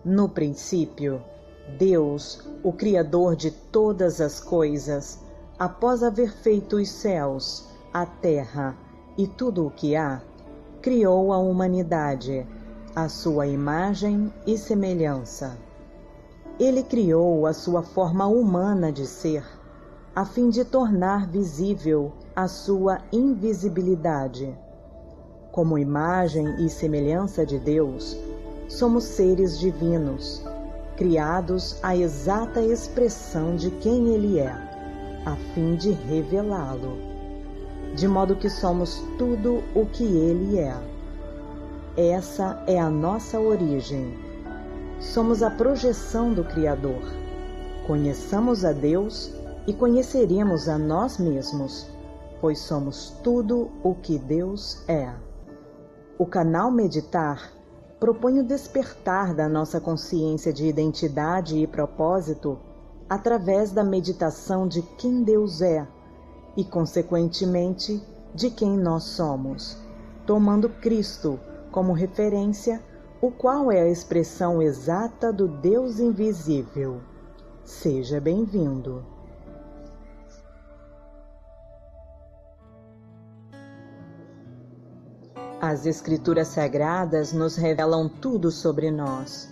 No princípio, Deus, o Criador de todas as coisas, após haver feito os céus, a terra e tudo o que há, criou a humanidade, à sua imagem e semelhança. Ele criou a sua forma humana de ser, a fim de tornar visível a sua invisibilidade. Como imagem e semelhança de Deus, somos seres divinos, criados à exata expressão de quem Ele é, a fim de revelá-lo, de modo que somos tudo o que Ele é. Essa é a nossa origem. Somos a projeção do Criador. Conheçamos a Deus e conheceremos a nós mesmos, pois somos tudo o que Deus é. O canal Meditar propõe o despertar da nossa consciência de identidade e propósito através da meditação de quem Deus é e, consequentemente, de quem nós somos, tomando Cristo como referência, o qual é a expressão exata do Deus invisível. Seja bem-vindo. As Escrituras Sagradas nos revelam tudo sobre nós.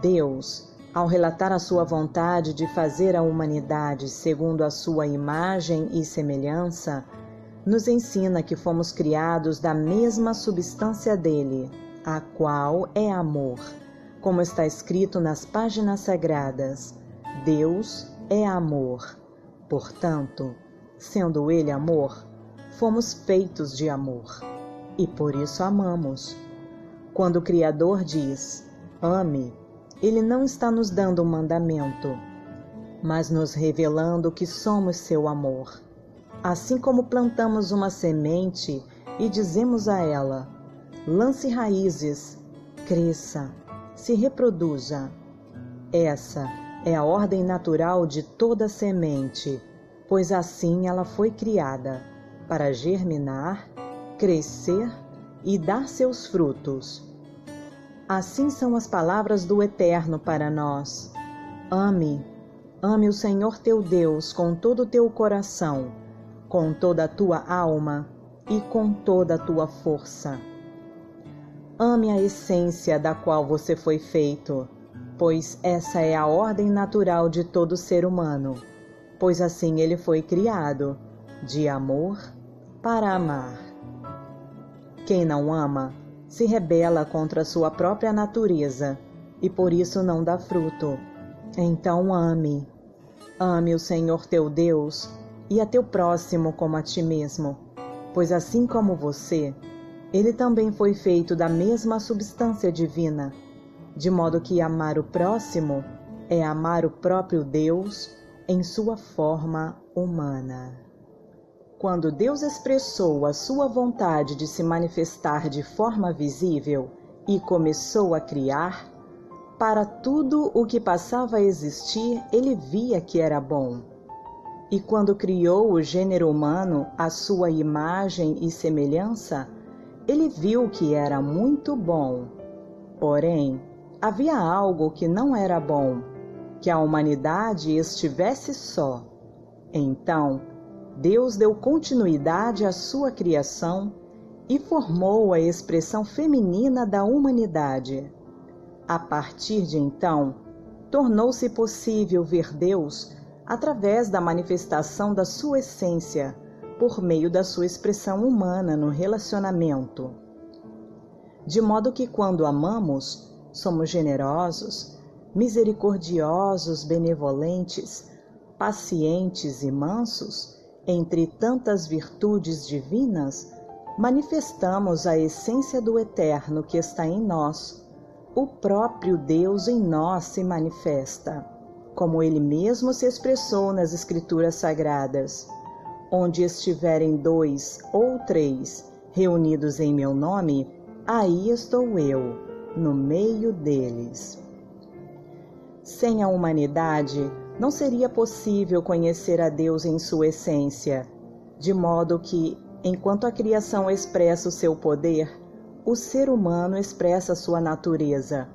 Deus, ao relatar a sua vontade de fazer a humanidade segundo a sua imagem e semelhança, nos ensina que fomos criados da mesma substância dele, a qual é amor. Como está escrito nas páginas sagradas, Deus é amor. Portanto, sendo ele amor, fomos feitos de amor. E por isso amamos. Quando o Criador diz, ame, Ele não está nos dando um mandamento, mas nos revelando que somos seu amor. Assim como plantamos uma semente e dizemos a ela, lance raízes, cresça, se reproduza. Essa é a ordem natural de toda semente, pois assim ela foi criada, para germinar, crescer e dar seus frutos. Assim são as palavras do Eterno para nós. Ame o Senhor teu Deus com todo o teu coração, com toda a tua alma e com toda a tua força. Ame a essência da qual você foi feito, pois essa é a ordem natural de todo ser humano, pois assim ele foi criado, de amor para amar. Quem não ama, se rebela contra a sua própria natureza e por isso não dá fruto. Então ame o Senhor teu Deus e a teu próximo como a ti mesmo, pois assim como você, ele também foi feito da mesma substância divina, de modo que amar o próximo é amar o próprio Deus em sua forma humana. Quando Deus expressou a sua vontade de se manifestar de forma visível e começou a criar, para tudo o que passava a existir, ele via que era bom. E quando criou o gênero humano à sua imagem e semelhança, ele viu que era muito bom. Porém, havia algo que não era bom, que a humanidade estivesse só. Então, Deus deu continuidade à sua criação e formou a expressão feminina da humanidade. A partir de então, tornou-se possível ver Deus através da manifestação da sua essência, por meio da sua expressão humana no relacionamento. De modo que quando amamos, somos generosos, misericordiosos, benevolentes, pacientes e mansos. Entre tantas virtudes divinas, manifestamos a essência do Eterno que está em nós. O próprio Deus em nós se manifesta, como Ele mesmo se expressou nas Escrituras Sagradas. Onde estiverem 2 ou 3 reunidos em meu nome, aí estou eu, no meio deles. Sem a humanidade, não seria possível conhecer a Deus em sua essência, de modo que, enquanto a criação expressa o seu poder, o ser humano expressa sua natureza.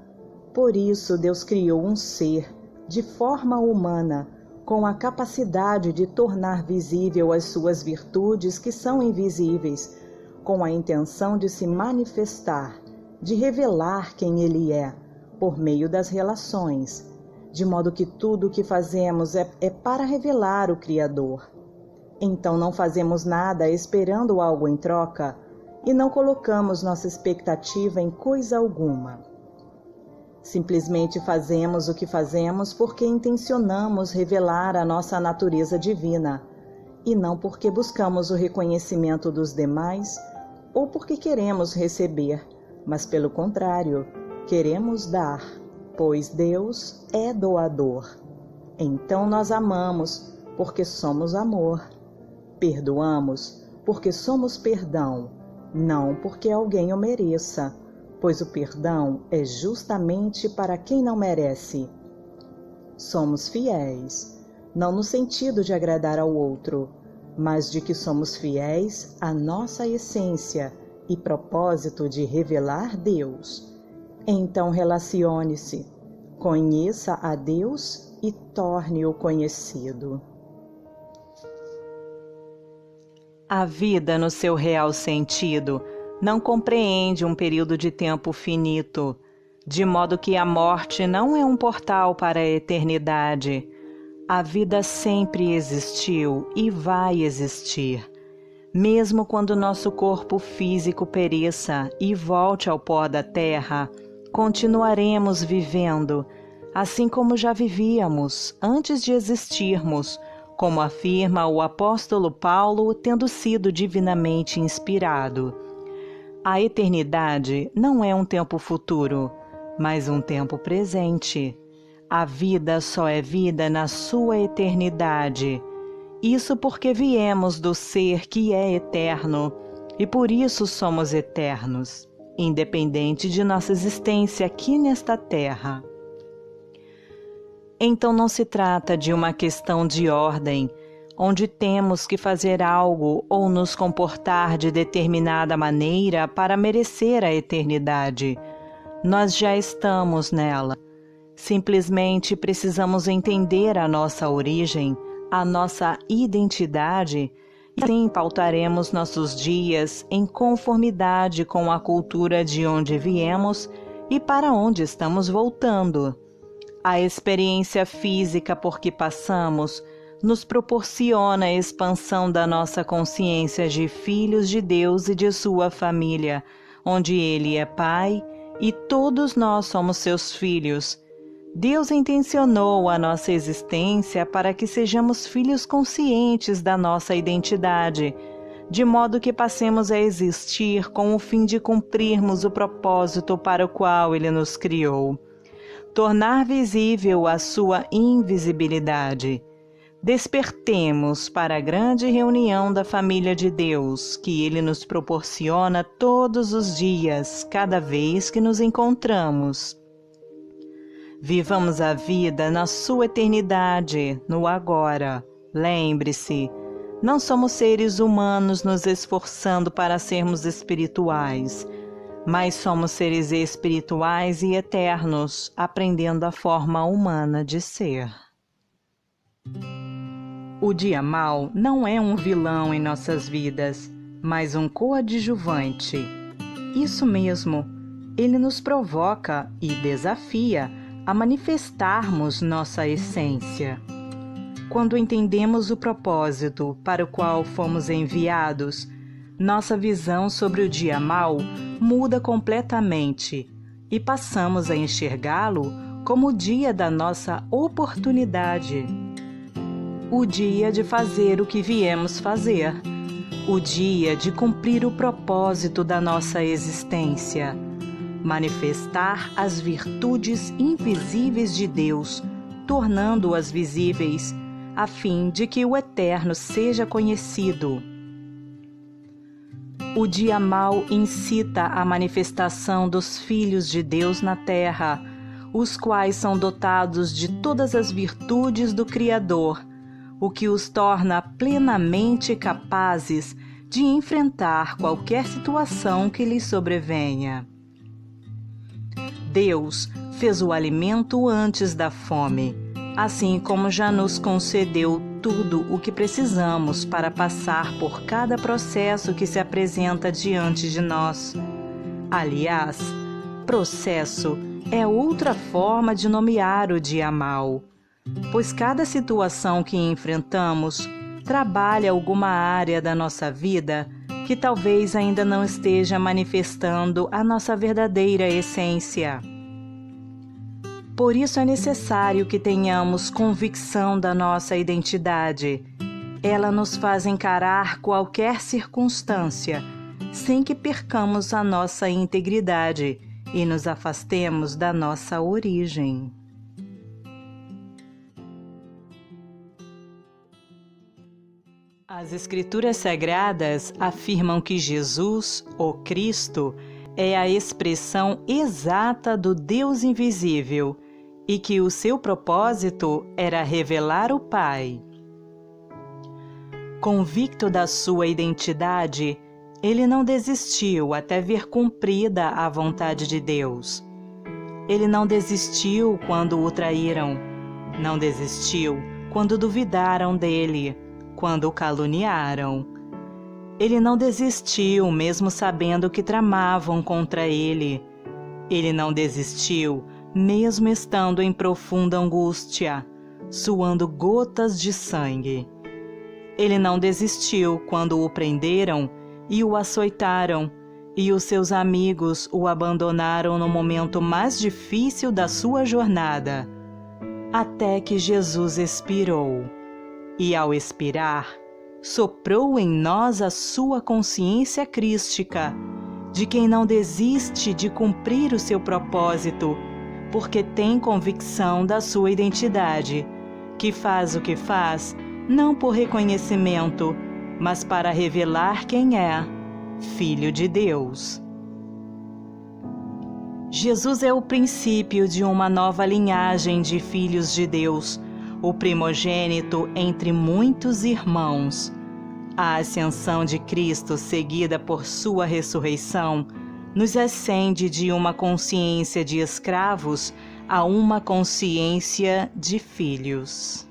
Por isso, Deus criou um ser, de forma humana, com a capacidade de tornar visível as suas virtudes que são invisíveis, com a intenção de se manifestar, de revelar quem Ele é, por meio das relações, de modo que tudo o que fazemos é para revelar o Criador. Então não fazemos nada esperando algo em troca e não colocamos nossa expectativa em coisa alguma. Simplesmente fazemos o que fazemos porque intencionamos revelar a nossa natureza divina, e não porque buscamos o reconhecimento dos demais ou porque queremos receber, mas pelo contrário, queremos dar, pois Deus é doador. Então nós amamos porque somos amor. Perdoamos porque somos perdão, não porque alguém o mereça, pois o perdão é justamente para quem não merece. Somos fiéis, não no sentido de agradar ao outro, mas de que somos fiéis à nossa essência e propósito de revelar Deus. Então relacione-se, conheça a Deus e torne-o conhecido. A vida, no seu real sentido, não compreende um período de tempo finito, de modo que a morte não é um portal para a eternidade. A vida sempre existiu e vai existir. Mesmo quando nosso corpo físico pereça e volte ao pó da terra, continuaremos vivendo, assim como já vivíamos antes de existirmos, como afirma o apóstolo Paulo, tendo sido divinamente inspirado. A eternidade não é um tempo futuro, mas um tempo presente. A vida só é vida na sua eternidade. Isso porque viemos do ser que é eterno, e por isso somos eternos, independente de nossa existência aqui nesta terra. Então não se trata de uma questão de ordem, onde temos que fazer algo ou nos comportar de determinada maneira para merecer a eternidade. Nós já estamos nela. Simplesmente precisamos entender a nossa origem, a nossa identidade, e assim pautaremos nossos dias em conformidade com a cultura de onde viemos e para onde estamos voltando. A experiência física por que passamos nos proporciona a expansão da nossa consciência de filhos de Deus e de sua família, onde Ele é Pai e todos nós somos seus filhos. Deus intencionou a nossa existência para que sejamos filhos conscientes da nossa identidade, de modo que passemos a existir com o fim de cumprirmos o propósito para o qual Ele nos criou. Tornar visível a sua invisibilidade. Despertemos para a grande reunião da família de Deus, que Ele nos proporciona todos os dias, cada vez que nos encontramos. Vivamos a vida na sua eternidade, no agora. Lembre-se, não somos seres humanos nos esforçando para sermos espirituais, mas somos seres espirituais e eternos, aprendendo a forma humana de ser. O dia mau não é um vilão em nossas vidas, mas um coadjuvante. Isso mesmo, ele nos provoca e desafia a manifestarmos nossa essência. Quando entendemos o propósito para o qual fomos enviados, nossa visão sobre o dia mau muda completamente e passamos a enxergá-lo como o dia da nossa oportunidade. O dia de fazer o que viemos fazer. O dia de cumprir o propósito da nossa existência. Manifestar as virtudes invisíveis de Deus, tornando-as visíveis, a fim de que o Eterno seja conhecido. O dia mau incita a manifestação dos filhos de Deus na terra, os quais são dotados de todas as virtudes do Criador, o que os torna plenamente capazes de enfrentar qualquer situação que lhes sobrevenha. Deus fez o alimento antes da fome, assim como já nos concedeu tudo o que precisamos para passar por cada processo que se apresenta diante de nós. Aliás, processo é outra forma de nomear o dia mau, pois cada situação que enfrentamos trabalha alguma área da nossa vida que talvez ainda não esteja manifestando a nossa verdadeira essência. Por isso é necessário que tenhamos convicção da nossa identidade. Ela nos faz encarar qualquer circunstância, sem que percamos a nossa integridade e nos afastemos da nossa origem. As Escrituras Sagradas afirmam que Jesus, o Cristo, é a expressão exata do Deus invisível e que o seu propósito era revelar o Pai. Convicto da sua identidade, ele não desistiu até ver cumprida a vontade de Deus. Ele não desistiu quando o traíram, não desistiu quando duvidaram dele, quando o caluniaram. Ele não desistiu mesmo sabendo que tramavam contra ele. Ele não desistiu mesmo estando em profunda angústia, suando gotas de sangue. Ele não desistiu quando o prenderam e o açoitaram, e os seus amigos o abandonaram no momento mais difícil da sua jornada, até que Jesus expirou. E ao expirar, soprou em nós a sua consciência crística, de quem não desiste de cumprir o seu propósito, porque tem convicção da sua identidade, que faz o que faz, não por reconhecimento, mas para revelar quem é, Filho de Deus. Jesus é o princípio de uma nova linhagem de filhos de Deus, o primogênito entre muitos irmãos. A ascensão de Cristo, seguida por sua ressurreição, nos ascende de uma consciência de escravos a uma consciência de filhos.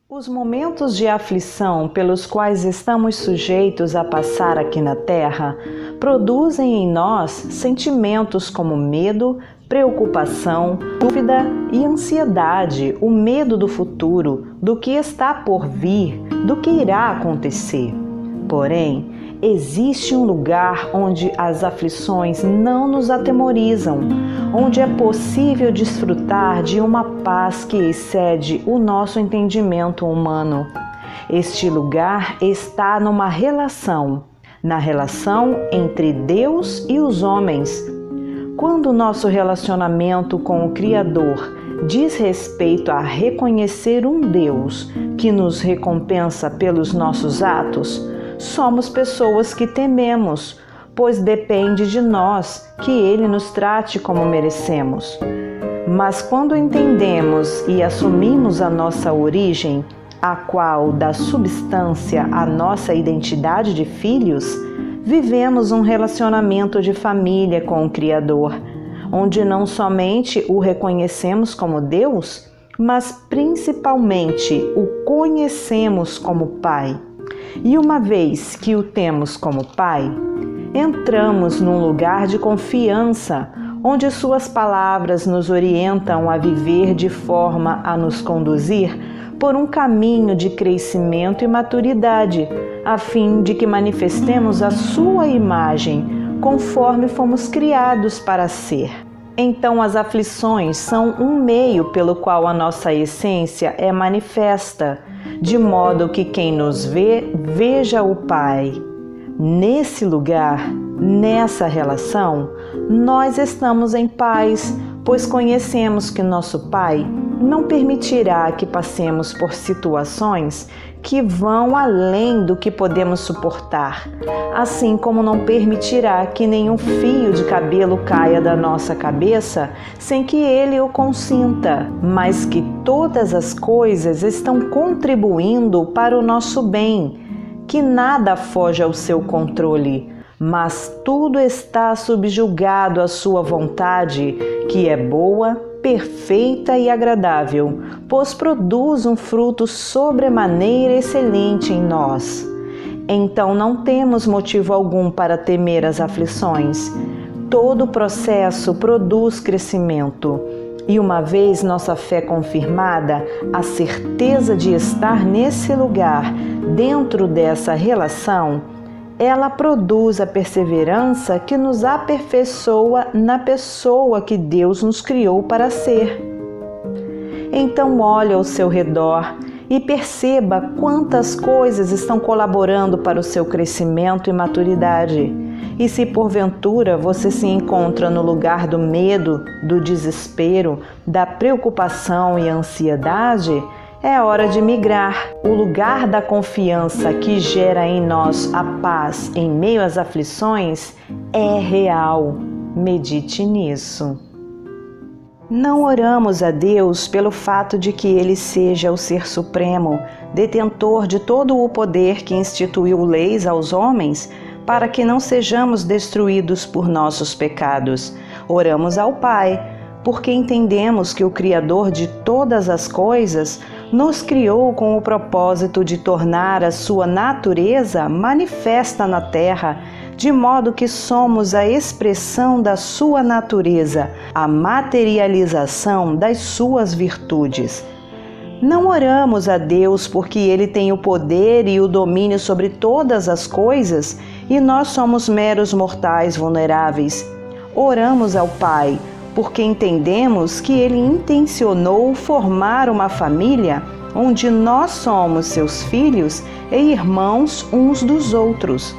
Os momentos de aflição pelos quais estamos sujeitos a passar aqui na Terra produzem em nós sentimentos como medo, preocupação, dúvida e ansiedade, o medo do futuro, do que está por vir, do que irá acontecer. Porém, existe um lugar onde as aflições não nos atemorizam, onde é possível desfrutar de uma paz que excede o nosso entendimento humano. Este lugar está numa relação, na relação entre Deus e os homens. Quando o nosso relacionamento com o Criador diz respeito a reconhecer um Deus que nos recompensa pelos nossos atos, somos pessoas que tememos, pois depende de nós que Ele nos trate como merecemos. Mas quando entendemos e assumimos a nossa origem, a qual dá substância à nossa identidade de filhos, vivemos um relacionamento de família com o Criador, onde não somente o reconhecemos como Deus, mas principalmente o conhecemos como Pai. E uma vez que o temos como Pai, entramos num lugar de confiança, onde suas palavras nos orientam a viver de forma a nos conduzir por um caminho de crescimento e maturidade, a fim de que manifestemos a sua imagem, conforme fomos criados para ser. Então as aflições são um meio pelo qual a nossa essência é manifesta, de modo que quem nos vê, veja o Pai. Nesse lugar, nessa relação, nós estamos em paz, pois conhecemos que nosso Pai não permitirá que passemos por situações que vão além do que podemos suportar, assim como não permitirá que nenhum fio de cabelo caia da nossa cabeça sem que Ele o consinta, mas que todas as coisas estão contribuindo para o nosso bem, que nada foge ao seu controle, mas tudo está subjugado à sua vontade, que é boa, perfeita e agradável, pois produz um fruto sobremaneira excelente em nós. Então não temos motivo algum para temer as aflições. Todo processo produz crescimento. E uma vez nossa fé confirmada, a certeza de estar nesse lugar, dentro dessa relação, ela produz a perseverança que nos aperfeiçoa na pessoa que Deus nos criou para ser. Então olhe ao seu redor e perceba quantas coisas estão colaborando para o seu crescimento e maturidade. E se porventura você se encontra no lugar do medo, do desespero, da preocupação e ansiedade, é hora de migrar. O lugar da confiança que gera em nós a paz em meio às aflições é real. Medite nisso. Não oramos a Deus pelo fato de que Ele seja o Ser Supremo, detentor de todo o poder que instituiu leis aos homens, para que não sejamos destruídos por nossos pecados. Oramos ao Pai, porque entendemos que o Criador de todas as coisas nos criou com o propósito de tornar a sua natureza manifesta na terra, de modo que somos a expressão da sua natureza, a materialização das suas virtudes. Não oramos a Deus porque Ele tem o poder e o domínio sobre todas as coisas e nós somos meros mortais vulneráveis. Oramos ao Pai porque entendemos que Ele intencionou formar uma família onde nós somos seus filhos e irmãos uns dos outros.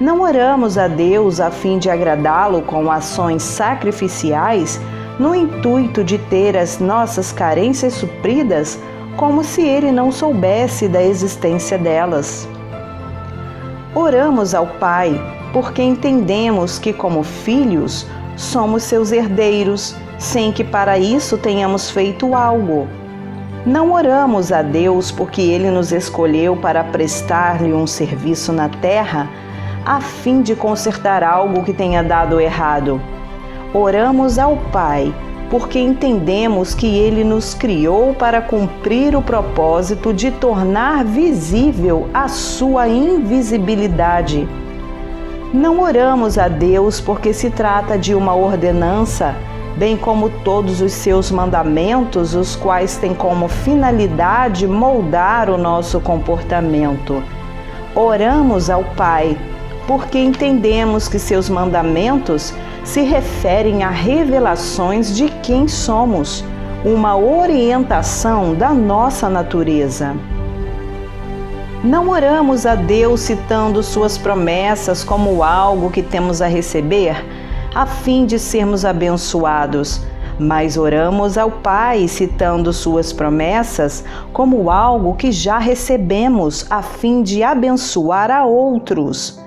Não oramos a Deus a fim de agradá-lo com ações sacrificiais no intuito de ter as nossas carências supridas, como se Ele não soubesse da existência delas. Oramos ao Pai porque entendemos que, como filhos, somos seus herdeiros, sem que para isso tenhamos feito algo. Não oramos a Deus porque Ele nos escolheu para prestar-lhe um serviço na terra, a fim de consertar algo que tenha dado errado. Oramos ao Pai porque entendemos que Ele nos criou para cumprir o propósito de tornar visível a sua invisibilidade. Não oramos a Deus porque se trata de uma ordenança, bem como todos os seus mandamentos, os quais têm como finalidade moldar o nosso comportamento. Oramos ao Pai porque entendemos que seus mandamentos se referem a revelações de quem somos, uma orientação da nossa natureza. Não oramos a Deus citando suas promessas como algo que temos a receber, a fim de sermos abençoados, mas oramos ao Pai citando suas promessas como algo que já recebemos, a fim de abençoar a outros.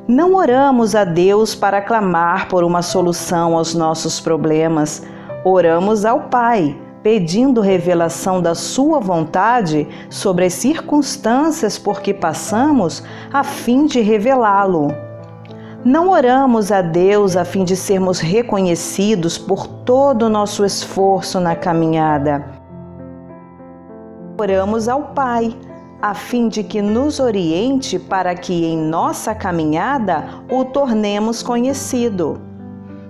Não oramos a Deus para clamar por uma solução aos nossos problemas. Oramos ao Pai, pedindo revelação da sua vontade sobre as circunstâncias por que passamos, a fim de revelá-lo. Não oramos a Deus a fim de sermos reconhecidos por todo o nosso esforço na caminhada. Oramos ao Pai, a fim de que nos oriente para que em nossa caminhada o tornemos conhecido.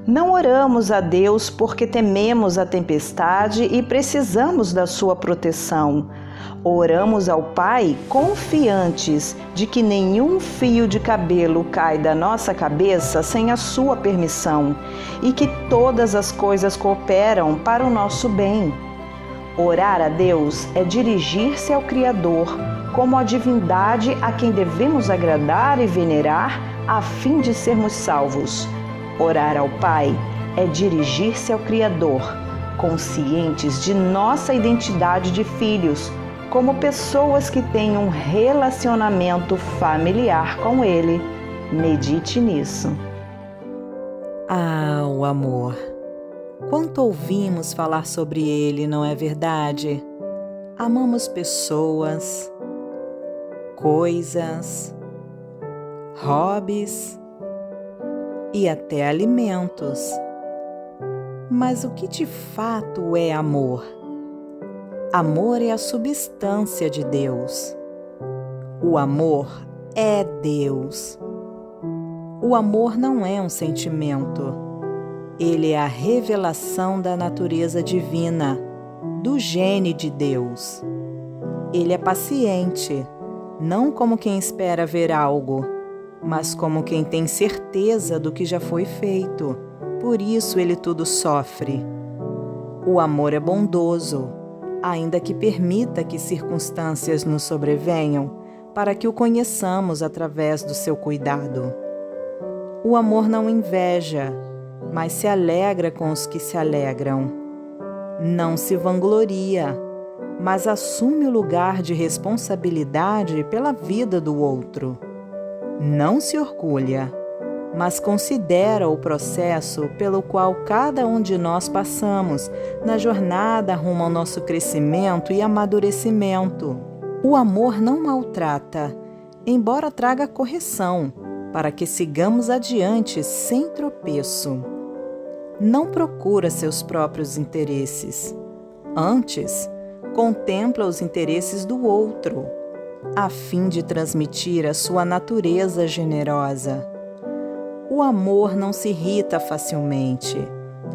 Não oramos a Deus porque tememos a tempestade e precisamos da sua proteção. Oramos ao Pai confiantes de que nenhum fio de cabelo cai da nossa cabeça sem a sua permissão e que todas as coisas cooperam para o nosso bem. Orar a Deus é dirigir-se ao Criador como a divindade a quem devemos agradar e venerar a fim de sermos salvos. Orar ao Pai é dirigir-se ao Criador, conscientes de nossa identidade de filhos, como pessoas que têm um relacionamento familiar com Ele. Medite nisso. Ah, o amor! Quanto ouvimos falar sobre ele, não é verdade? Amamos pessoas, coisas, hobbies, e até alimentos. Mas o que de fato é amor? Amor é a substância de Deus. O amor é Deus. O amor não é um sentimento. Ele é a revelação da natureza divina, do gene de Deus. Ele é paciente, não como quem espera ver algo, mas como quem tem certeza do que já foi feito. Por isso ele tudo sofre. O amor é bondoso, ainda que permita que circunstâncias nos sobrevenham, para que o conheçamos através do seu cuidado. O amor não inveja, mas se alegra com os que se alegram. Não se vangloria, mas assume o lugar de responsabilidade pela vida do outro. Não se orgulha, mas considera o processo pelo qual cada um de nós passamos na jornada rumo ao nosso crescimento e amadurecimento. O amor não maltrata, embora traga correção, para que sigamos adiante sem tropeço. Não procura seus próprios interesses. Antes, contempla os interesses do outro, a fim de transmitir a sua natureza generosa. O amor não se irrita facilmente,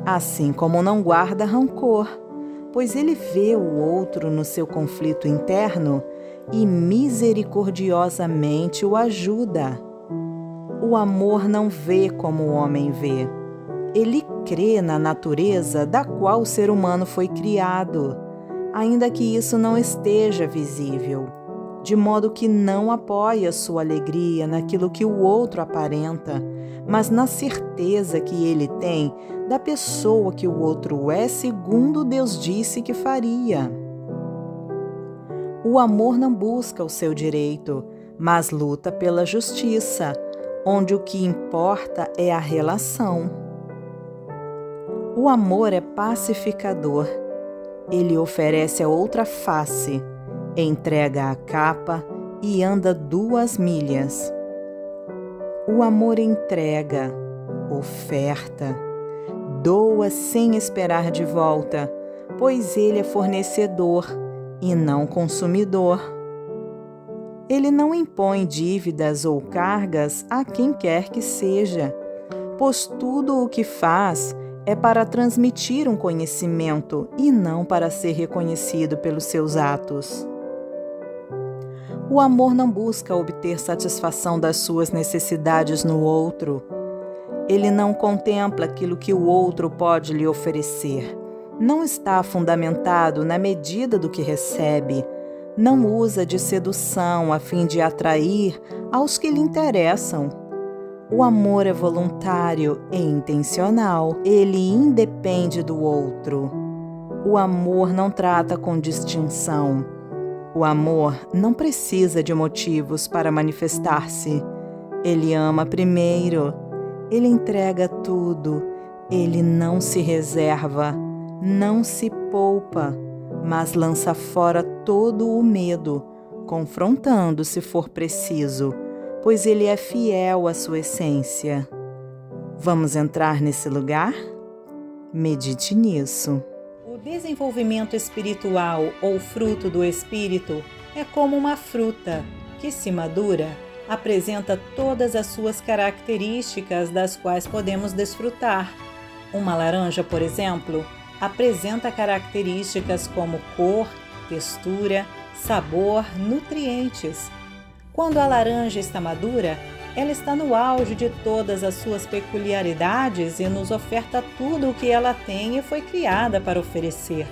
assim como não guarda rancor, pois ele vê o outro no seu conflito interno e misericordiosamente o ajuda. O amor não vê como o homem vê. Ele crê na natureza da qual o ser humano foi criado, ainda que isso não esteja visível, de modo que não apoia sua alegria naquilo que o outro aparenta, mas na certeza que ele tem da pessoa que o outro é segundo Deus disse que faria. O amor não busca o seu direito, mas luta pela justiça, onde o que importa é a relação. O amor é pacificador. Ele oferece a outra face, entrega a capa e anda 2 milhas. O amor entrega, oferta, doa sem esperar de volta, pois ele é fornecedor e não consumidor. Ele não impõe dívidas ou cargas a quem quer que seja, pois tudo o que faz é para transmitir um conhecimento e não para ser reconhecido pelos seus atos. O amor não busca obter satisfação das suas necessidades no outro. Ele não contempla aquilo que o outro pode lhe oferecer. Não está fundamentado na medida do que recebe. Não usa de sedução a fim de atrair aos que lhe interessam. O amor é voluntário e intencional. Ele independe do outro. O amor não trata com distinção. O amor não precisa de motivos para manifestar-se. Ele ama primeiro. Ele entrega tudo. Ele não se reserva, não se poupa, mas lança fora todo o medo, confrontando se for preciso, pois ele é fiel à sua essência. Vamos entrar nesse lugar? Medite nisso. O desenvolvimento espiritual ou fruto do espírito é como uma fruta que, se madura, apresenta todas as suas características das quais podemos desfrutar. Uma laranja, por exemplo, apresenta características como cor, textura, sabor, nutrientes. Quando a laranja está madura, ela está no auge de todas as suas peculiaridades e nos oferta tudo o que ela tem e foi criada para oferecer.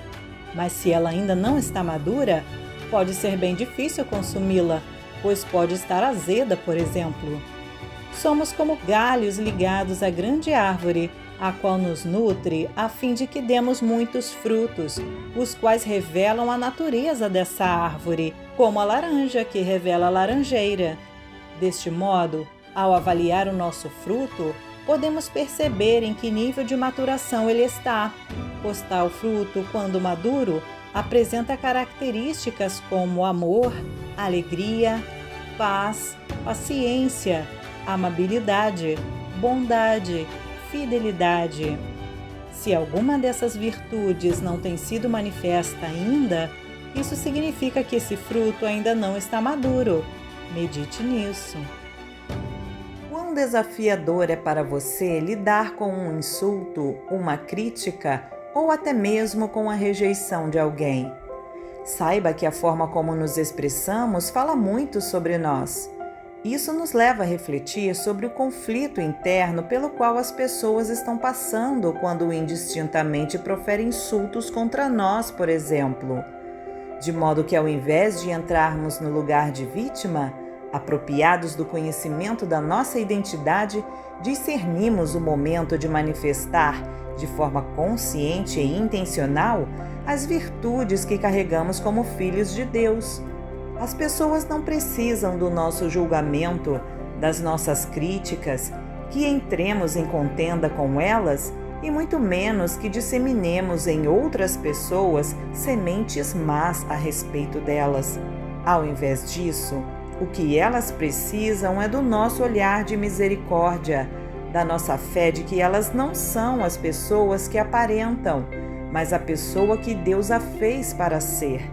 Mas se ela ainda não está madura, pode ser bem difícil consumi-la, pois pode estar azeda, por exemplo. Somos como galhos ligados à grande árvore, a qual nos nutre a fim de que demos muitos frutos, os quais revelam a natureza dessa árvore, como a laranja que revela a laranjeira. Deste modo, ao avaliar o nosso fruto, podemos perceber em que nível de maturação ele está, pois tal fruto, quando maduro, apresenta características como amor, alegria, paz, paciência, amabilidade, bondade, fidelidade. Se alguma dessas virtudes não tem sido manifesta ainda, isso significa que esse fruto ainda não está maduro. Medite nisso. Quão desafiador é para você lidar com um insulto, uma crítica ou até mesmo com a rejeição de alguém? Saiba que a forma como nos expressamos fala muito sobre nós. Isso nos leva a refletir sobre o conflito interno pelo qual as pessoas estão passando quando indistintamente proferem insultos contra nós, por exemplo. De modo que, ao invés de entrarmos no lugar de vítima, apropriados do conhecimento da nossa identidade, discernimos o momento de manifestar, de forma consciente e intencional, as virtudes que carregamos como filhos de Deus. As pessoas não precisam do nosso julgamento, das nossas críticas, que entremos em contenda com elas e muito menos que disseminemos em outras pessoas sementes más a respeito delas. Ao invés disso, o que elas precisam é do nosso olhar de misericórdia, da nossa fé de que elas não são as pessoas que aparentam, mas a pessoa que Deus a fez para ser.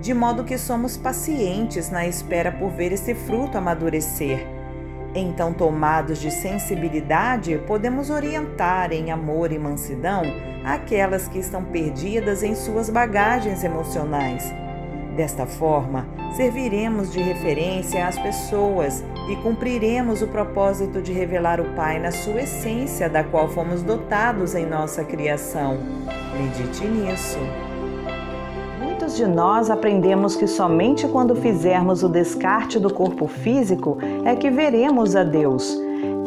De modo que somos pacientes na espera por ver esse fruto amadurecer. Então, tomados de sensibilidade, podemos orientar em amor e mansidão aquelas que estão perdidas em suas bagagens emocionais. Desta forma, serviremos de referência às pessoas e cumpriremos o propósito de revelar o Pai na sua essência, da qual fomos dotados em nossa criação. Medite nisso. Muitos de nós aprendemos que somente quando fizermos o descarte do corpo físico é que veremos a Deus.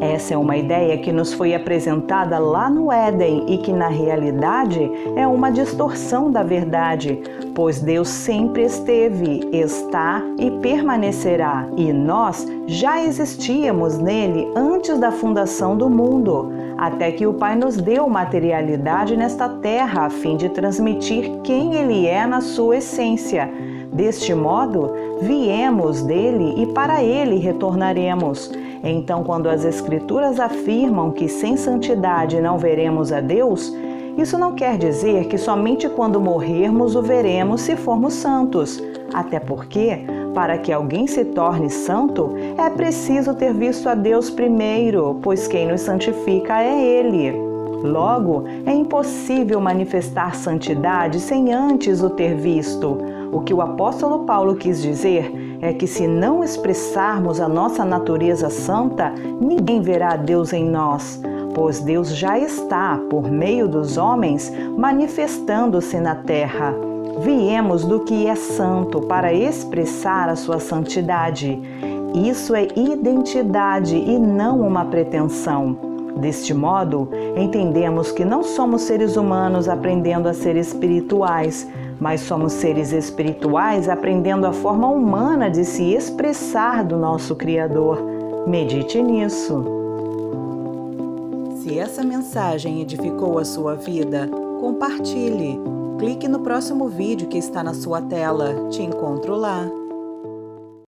Essa é uma ideia que nos foi apresentada lá no Éden e que, na realidade, é uma distorção da verdade, pois Deus sempre esteve, está e permanecerá, e nós já existíamos nele antes da fundação do mundo, até que o Pai nos deu materialidade nesta terra a fim de transmitir quem Ele é na sua essência. Deste modo, viemos dele e para ele retornaremos. Então, quando as Escrituras afirmam que sem santidade não veremos a Deus, isso não quer dizer que somente quando morrermos o veremos se formos santos. Até porque, para que alguém se torne santo, é preciso ter visto a Deus primeiro, pois quem nos santifica é Ele. Logo, é impossível manifestar santidade sem antes o ter visto. O que o apóstolo Paulo quis dizer é que se não expressarmos a nossa natureza santa, ninguém verá Deus em nós, pois Deus já está, por meio dos homens, manifestando-se na terra. Viemos do que é santo para expressar a sua santidade. Isso é identidade e não uma pretensão. Deste modo, entendemos que não somos seres humanos aprendendo a ser espirituais, mas somos seres espirituais aprendendo a forma humana de se expressar do nosso Criador. Medite nisso. Se essa mensagem edificou a sua vida, compartilhe. Clique no próximo vídeo que está na sua tela. Te encontro lá.